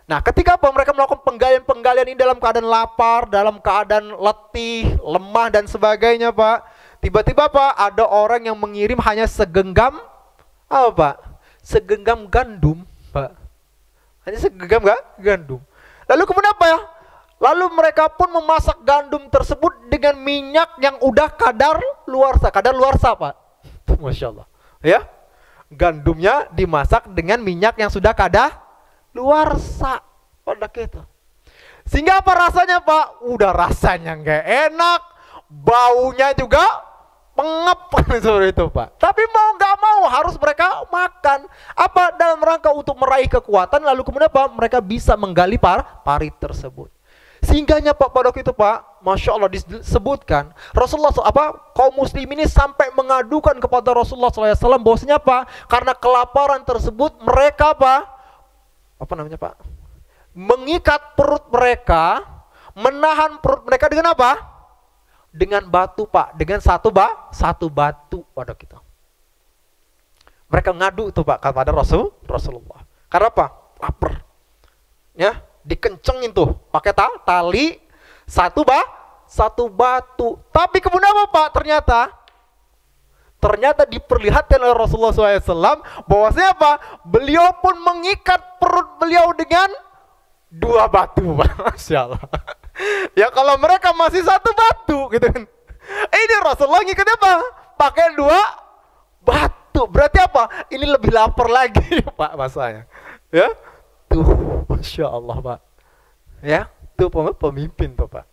Nah ketika apa mereka melakukan penggalian ini dalam keadaan lapar, dalam keadaan letih, lemah dan sebagainya Pak. Tiba-tiba Pak ada orang yang mengirim hanya segenggam apa Pak? Segenggam gandum Pak. Hanya segenggam gandum. Lalu kemudian apa ya? Lalu mereka pun memasak gandum tersebut dengan minyak yang udah kadar luarsa Pak. Masya Allah. Ya, gandumnya dimasak dengan minyak yang sudah kadar luarsa pada gitu. Sehingga apa rasanya Pak? Udah rasanya nggak enak, baunya juga pengep seperti itu Pak. Tapi mau nggak mau harus mereka makan. Apa dalam rangka untuk meraih kekuatan. Lalu kemudian Pak mereka bisa menggali parit tersebut. Sehingganya Pak pada waktu itu Pak, Masya Allah disebutkan Rasulullah kaum muslim ini sampai mengadukan kepada Rasulullah SAW bahwasanya Pak, karena kelaparan tersebut mereka apa namanya Pak? Mengikat perut mereka, menahan perut mereka dengan apa? Dengan batu Pak, dengan satu batu pada kita. Mereka ngadu itu Pak kepada Rasulullah. Karena apa? Lapar. Ya, dikencengin tuh pakai tali satu batu. Tapi kemudian apa Pak? Ternyata diperlihatkan oleh Rasulullah SAW bahwasanya apa? Beliau pun mengikat perut beliau dengan dua batu. Masya Allah. Ya kalau mereka masih satu batu gitu kan. Ini Rasulullah ngikatnya apa? Pakai dua batu. Berarti apa? Ini lebih lapar lagi Pak masanya. Ya. Tuh Masya Allah Pak. Ya. Tuh pemimpin tuh Pak.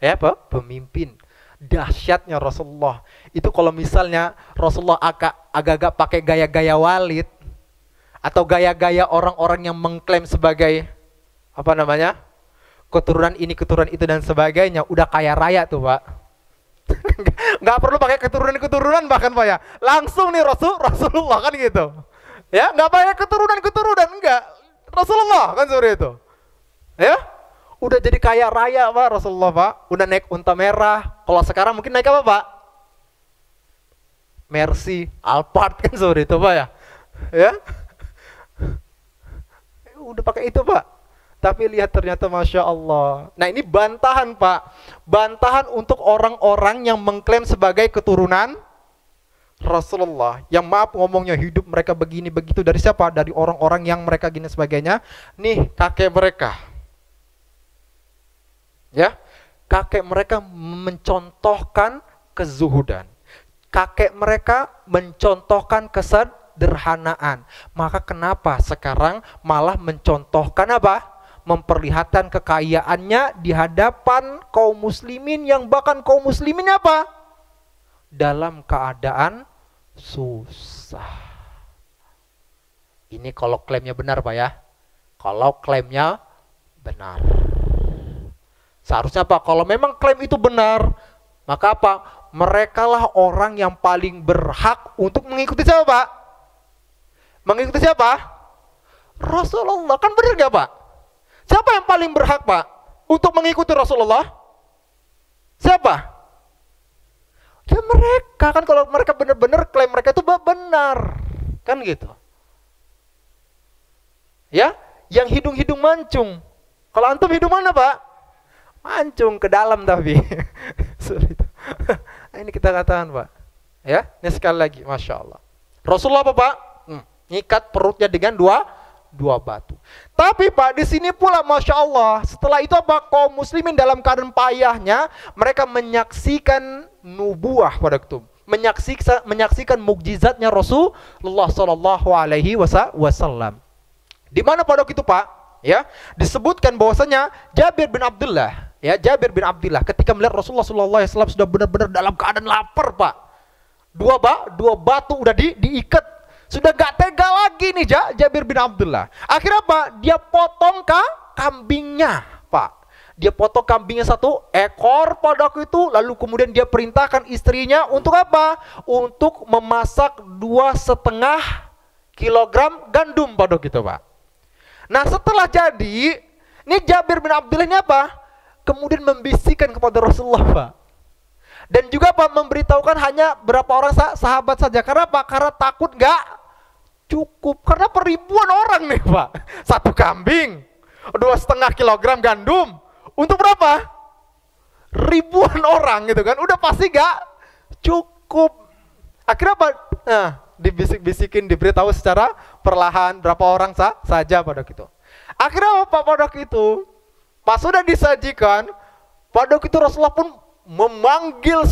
Ya Pak, pemimpin. Dahsyatnya Rasulullah itu kalau misalnya Rasulullah agak-agak pakai gaya-gaya Walid atau gaya-gaya orang-orang yang mengklaim sebagai apa namanya keturunan ini keturunan itu dan sebagainya, udah kaya raya tuh Pak. Nggak perlu pakai keturunan bahkan Pak ya, langsung nih Rasulullah kan gitu ya, nggak pakai keturunan enggak, Rasulullah kan seperti itu ya. Udah jadi kaya raya Pak Rasulullah Pak. Udah naik unta merah. Kalau sekarang mungkin naik apa Pak? Mercy, Alphard kan seperti itu Pak ya. Ya. Udah pakai itu Pak. Tapi lihat ternyata Masya Allah. Nah ini bantahan Pak. Bantahan untuk orang-orang yang mengklaim sebagai keturunan Rasulullah. Yang maaf ngomongnya hidup mereka begini begitu. Dari siapa? Dari orang-orang yang mereka gini sebagainya. Nih kakek mereka. Ya, kakek mereka mencontohkan kezuhudan. Kakek mereka mencontohkan kesederhanaan. Maka kenapa sekarang malah mencontohkan apa? memperlihatkan kekayaannya di hadapan kaum muslimin yang bahkan kaum muslimin apa? Dalam keadaan susah. Ini kalau klaimnya benar Pak ya. Kalau klaimnya benar. Seharusnya Pak, kalau memang klaim itu benar, maka apa? Merekalah orang yang paling berhak untuk mengikuti siapa Pak? Mengikuti siapa? Rasulullah. Kan benar gak Pak? Siapa yang paling berhak Pak untuk mengikuti Rasulullah? Siapa? Ya mereka. Kan kalau mereka benar-benar klaim mereka itu benar. Kan gitu. Ya, yang hidung-hidung mancung. Kalau antum hidung mana Pak? Mancung ke dalam tapi. Ini kita katakan Pak. Ya, ini sekali lagi, Masya Allah. Rasulullah apa Pak? Ngikat perutnya dengan dua batu. Tapi Pak, di sini pula Masya Allah, setelah itu apa? Kaum muslimin dalam keadaan payahnya, mereka menyaksikan nubuah pada itu. Menyaksikan mukjizatnya Rasulullah Sallallahu Alaihi Wasallam. Di mana pada itu Pak? Ya, disebutkan bahwasanya Jabir bin Abdullah, ya Jabir bin Abdullah ketika melihat Rasulullah Sallallahu Alaihi Wasallam sudah benar-benar dalam keadaan lapar Pak. Dua batu udah diikat. Sudah gak tega lagi nih Jabir bin Abdullah. Akhirnya apa? Dia potong kambingnya Pak. Dia potong kambingnya 1 ekor pada waktu itu. Lalu kemudian dia perintahkan istrinya untuk apa? Untuk memasak 2,5 kilogram gandum pada waktu itu Pak. Nah setelah jadi, ini Jabir bin Abdullah ini apa? Kemudian membisikkan kepada Rasulullah Pak. Dan juga Pak memberitahukan hanya berapa orang sahabat saja. Karena apa? Karena takut gak cukup. Karena peribuan orang nih Pak. 1 kambing, 2,5 kilogram gandum. Untuk berapa? Ribuan orang gitu kan. Udah pasti gak cukup. Akhirnya Pak, dibisik-bisikin, diberitahu secara perlahan berapa orang saja pada itu. Akhirnya Pak pada itu, pas sudah disajikan, pada itu Rasulullah pun memanggil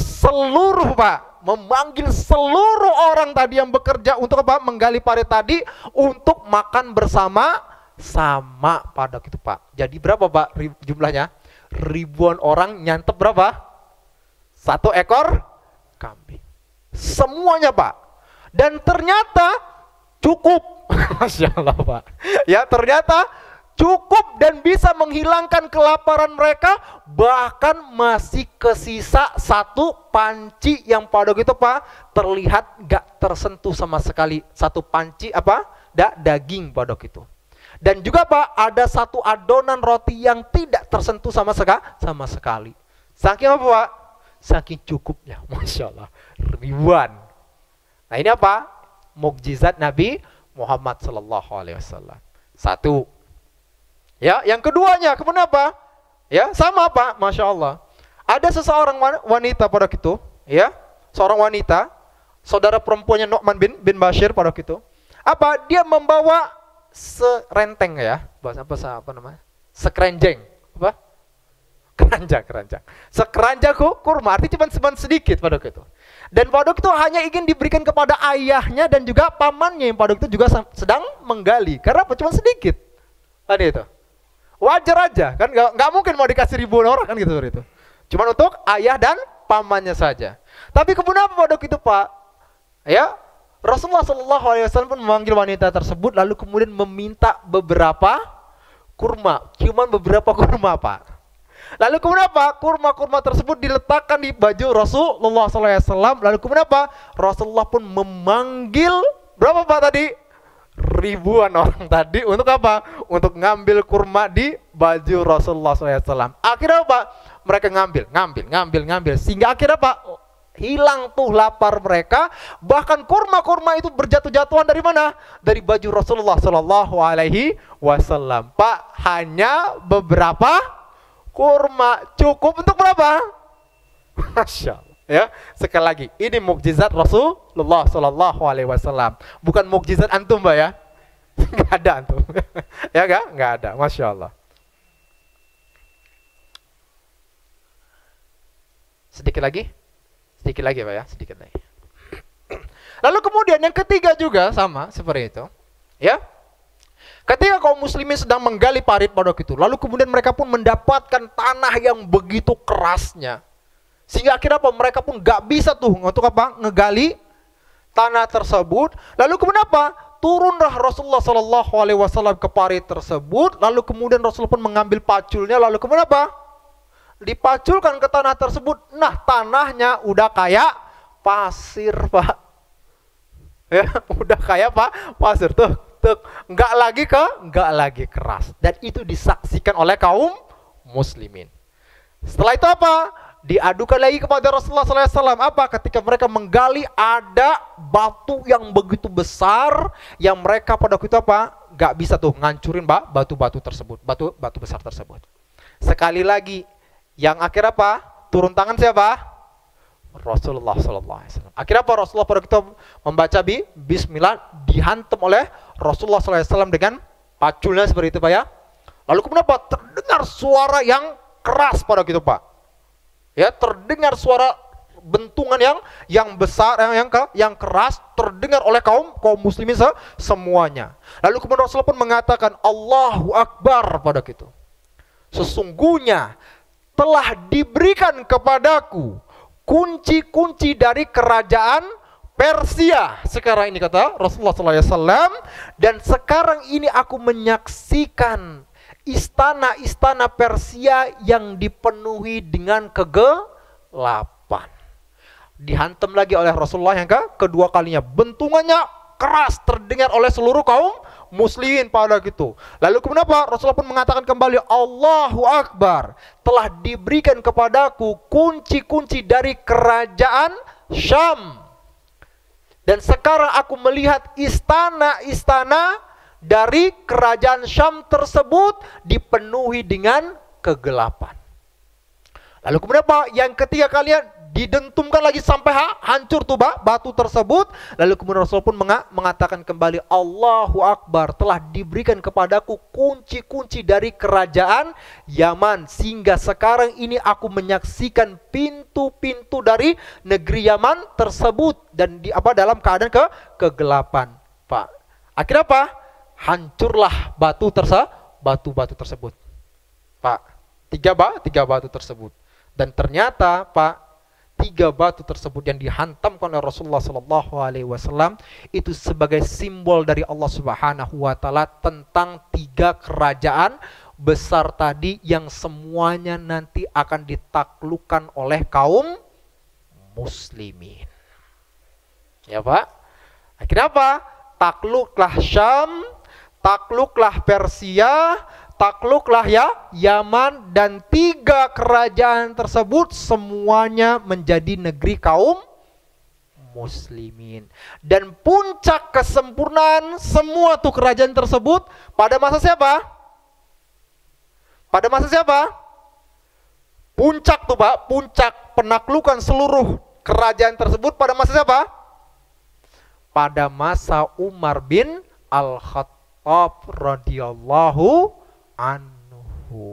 seluruh orang tadi yang bekerja untuk apa? Menggali parit tadi untuk makan bersama-sama pada itu Pak. Jadi berapa Pak jumlahnya? Ribuan orang nyantep berapa? 1 ekor kambing. Semuanya Pak. Dan ternyata cukup. Masya Allah Pak. Ya ternyata cukup dan bisa menghilangkan kelaparan mereka. Bahkan masih kesisa 1 panci yang pada gitu Pak terlihat gak tersentuh sama sekali. 1 panci apa? Daging pada gitu. Dan juga Pak ada 1 adonan roti yang tidak tersentuh sama sekali. Saking apa Pak? Saking cukupnya. Masya Allah. Ribuan. Nah ini apa? Mukjizat Nabi Muhammad Sallallahu Alaihi Wasallam. 1. Ya, yang keduanya, kenapa? Ya, sama Pak, Masya Allah. Ada seseorang wanita pada itu, ya, seorang wanita, saudara perempuannya Nu'man bin Bashir pada itu. Apa? Dia membawa serenteng ya, bahasa apa namanya? Sekeranjang, apa? Keranjang. Sekeranjang kurma, artinya cuma sedikit pada itu. Dan pada itu hanya ingin diberikan kepada ayahnya dan juga pamannya yang pada itu juga sedang menggali. Karena apa? Cuma sedikit. Tadi itu. Wajar aja, kan nggak mungkin mau dikasih ribuan orang kan gitu itu. Cuma untuk ayah dan pamannya saja. Tapi kemudian apa pada itu Pak? Ya, Rasulullah Shallallahu Alaihi Wasallam pun memanggil wanita tersebut lalu kemudian meminta beberapa kurma, cuman beberapa kurma Pak. Lalu kemudian apa? Kurma-kurma tersebut diletakkan di baju Rasulullah SAW. Lalu kemudian apa? Rasulullah pun memanggil berapa Pak tadi? Ribuan orang tadi untuk apa? Untuk ngambil kurma di baju Rasulullah SAW. Akhirnya apa? Mereka ngambil. Sehingga akhirnya Pak hilang tuh lapar mereka. Bahkan kurma-kurma itu berjatuh-jatuhan dari mana? Dari baju Rasulullah SAW. Pak, hanya beberapa kurma cukup untuk berapa? Masya Allah. Ya, sekali lagi, ini mukjizat Rasulullah Sallallahu Alaihi Wasallam, bukan mukjizat antum, Mbak ya. Nggak ada antum. Ya nggak ada. Masya Allah. Sedikit lagi, Pak ya, sedikit lagi. Lalu kemudian yang ketiga juga sama seperti itu, ya. Ketika kaum muslimin sedang menggali parit pada waktu itu, lalu kemudian mereka pun mendapatkan tanah yang begitu kerasnya, sehingga akhirnya apa? Mereka pun gak bisa tuh untuk apa? Ngegali tanah tersebut. Lalu kemudian apa? Turunlah Rasulullah Shallallahu Alaihi Wasallam ke parit tersebut. Lalu kemudian Rasulullah pun mengambil paculnya. Lalu kemudian apa? Dipaculkan ke tanah tersebut. Nah, tanahnya udah kayak pasir, Pak. Ya, udah kayak pasir tuh. Nggak lagi keras. Dan itu disaksikan oleh kaum muslimin. Setelah itu apa? Diadukan lagi kepada Rasulullah SAW. Apa? Ketika mereka menggali, ada batu yang begitu besar yang mereka pada waktu itu apa? Nggak bisa tuh ngancurin batu-batu tersebut, batu besar tersebut. Sekali lagi, yang akhir apa? Turun tangan siapa? Rasulullah SAW. Akhirnya apa? Rasulullah pada kita membaca Bismillah, dihantam oleh Rasulullah SAW dengan paculnya seperti itu, Pak ya. Lalu kemudian apa? Terdengar suara yang keras pada gitu, Pak. Ya, terdengar suara bentungan yang besar, yang keras, terdengar oleh kaum muslimin semuanya. Lalu kemudian Rasulullah pun mengatakan Allahu Akbar pada gitu. Sesungguhnya telah diberikan kepadaku kunci-kunci dari kerajaan Persia. Sekarang ini kata Rasulullah SAW, dan sekarang ini aku menyaksikan istana-istana Persia yang dipenuhi dengan kegelapan. Dihantam lagi oleh Rasulullah yang kedua kalinya. Bentungannya keras, terdengar oleh seluruh kaum muslimin pada gitu. Lalu kemudian apa? Rasulullah pun mengatakan kembali Allahu Akbar, telah diberikan kepadaku kunci-kunci dari kerajaan Syam, dan sekarang aku melihat istana-istana dari kerajaan Syam tersebut dipenuhi dengan kegelapan. Lalu kemudian apa? Yang ketiga kalian didentumkan lagi sampai hancur tuh batu tersebut. Lalu kemudian Rasul pun mengatakan kembali Allahu Akbar, telah diberikan kepadaku kunci-kunci dari kerajaan Yaman, sehingga sekarang ini aku menyaksikan pintu-pintu dari negeri Yaman tersebut dan dalam keadaan kegelapan, Pak. Akhirnya apa? Hancurlah batu-batu tersebut, Pak. Tiga batu tersebut. Dan ternyata, Pak, 3 batu tersebut yang dihantamkan oleh Rasulullah SAW itu sebagai simbol dari Allah Subhanahu Wa Taala tentang 3 kerajaan besar tadi yang semuanya nanti akan ditaklukkan oleh kaum muslimin. Ya, Pak. Akhirnya apa? Takluklah Syam, takluklah Persia, takluklah ya Yaman, dan 3 kerajaan tersebut semuanya menjadi negeri kaum muslimin. Dan puncak kesempurnaan semua tuh kerajaan tersebut pada masa siapa? Pada masa siapa? Puncak tuh, Pak, puncak penaklukan seluruh kerajaan tersebut pada masa siapa? Pada masa Umar bin Al-Khattab radhiyallahu anhu.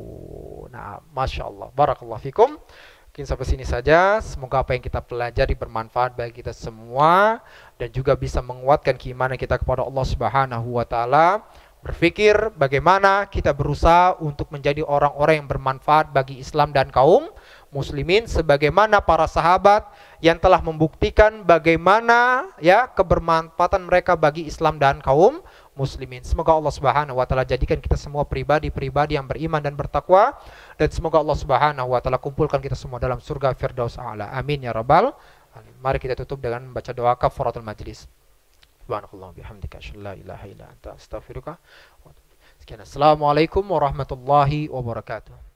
Nah, Masya Allah, barakallahu fikum. Mungkin sampai sini saja. Semoga apa yang kita pelajari bermanfaat bagi kita semua dan juga bisa menguatkan keimanan kita kepada Allah Subhanahu wa Ta'ala. Berpikir bagaimana kita berusaha untuk menjadi orang-orang yang bermanfaat bagi Islam dan kaum muslimin, sebagaimana para sahabat yang telah membuktikan bagaimana ya kebermanfaatan mereka bagi Islam dan kaum muslimin. Semoga Allah Subhanahu wa Ta'ala jadikan kita semua pribadi-pribadi yang beriman dan bertakwa, dan semoga Allah Subhanahu wa Ta'ala kumpulkan kita semua dalam surga Firdaus A'la. Amin ya rabbal alamin. Mari kita tutup dengan membaca doa kafaratul majlis. Subhanallah bihamdika asyhadu an la ilaha illa anta astaghfiruka wa atubu ilaik. Sekian, assalamualaikum warahmatullahi wabarakatuh.